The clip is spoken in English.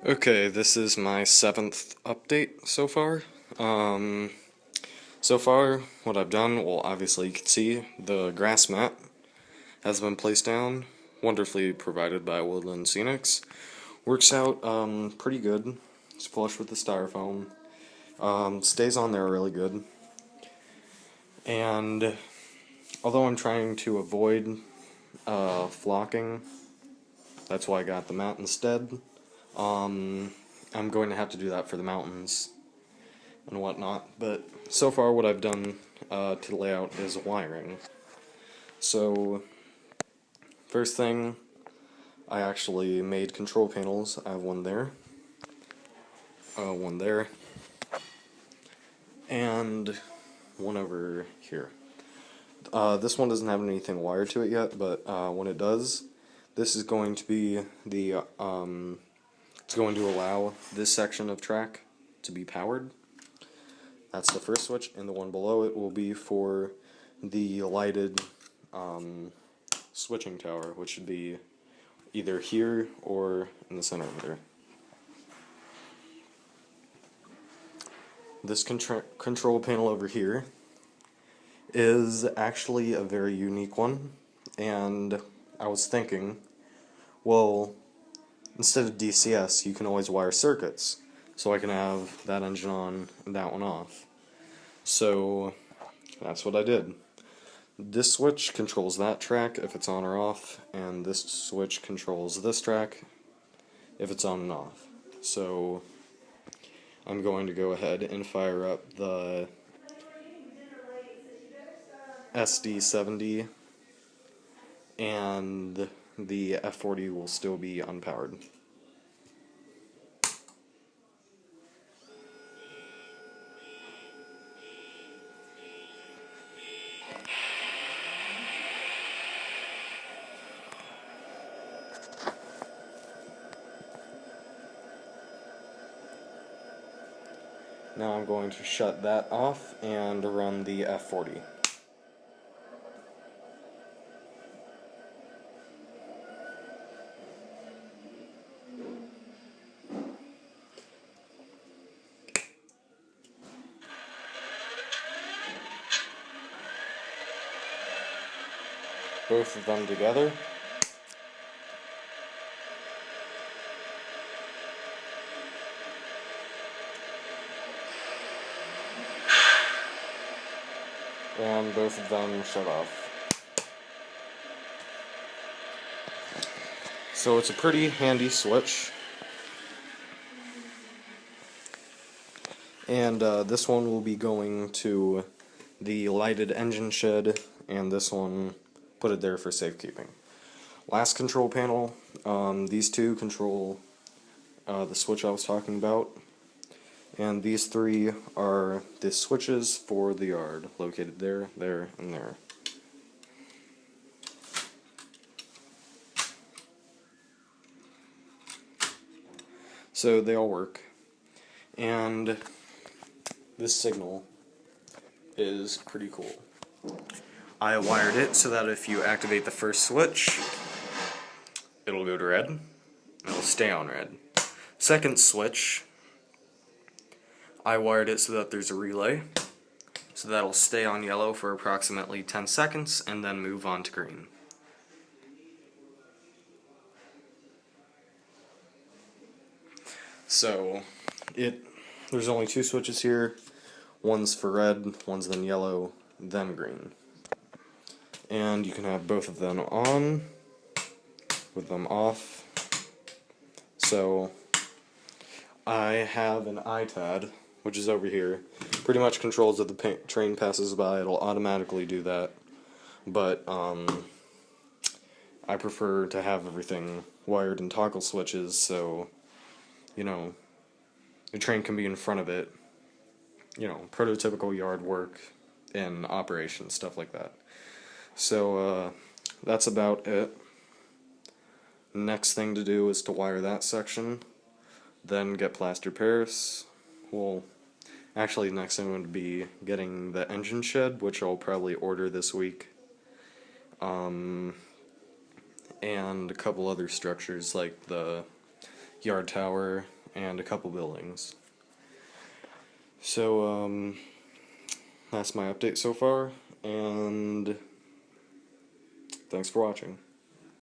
Okay, this is my 7th update so far. Um, so far, what I've done, well, obviously you can see the grass mat has been placed down, wonderfully provided by Woodland Scenics. Works out pretty good. It's flush with the styrofoam. Stays on there really good. And although I'm trying to avoid flocking, that's why I got the mat instead. I'm going to have to do that for the mountains and whatnot, but so far what I've done to the layout is wiring. So, first thing, I actually made control panels. I have one there, and one over here. This one doesn't have anything wired to it yet, but when it does, this is going to be the, it's going to allow this section of track to be powered. That's the first switch, and the one below it will be for the lighted switching tower, which should be either here or in the center of there. This control panel over here is actually a very unique one, and I was thinking, well, instead of DCS, you can always wire circuits, so I can have that engine on and that one off. So that's what I did. This switch controls that track if it's on or off, and this switch controls this track if it's on and off. So I'm going to go ahead and fire up the SD70, and the F40 will still be unpowered. Now I'm going to shut that off and run the F40. Both of them together. And both of them shut off. So it's a pretty handy switch. And this one will be going to the lighted engine shed, and this one, put it there for safekeeping. Last control panel, these two control the switch I was talking about. And these three are the switches for the yard, located there, there, and there. So they all work. And this signal is pretty cool. I wired it so that if you activate the first switch, it'll go to red, and it'll stay on red. Second switch, I wired it so that there's a relay, so that'll stay on yellow for approximately 10 seconds and then move on to green. So, there's only two switches here. One's for red, one's then yellow, then green. And you can have both of them on, with them off. So, I have an iPad, which is over here. Pretty much controls if the train passes by, it'll automatically do that. But, I prefer to have everything wired in toggle switches, so, you know, the train can be in front of it. You know, prototypical yard work and operation, stuff like that. So, that's about it. Next thing to do is to wire that section, then get plaster Paris. Well, actually, next thing would be getting the engine shed, which I'll probably order this week. And a couple other structures like the yard tower, and a couple buildings. So, that's my update so far, and thanks for watching.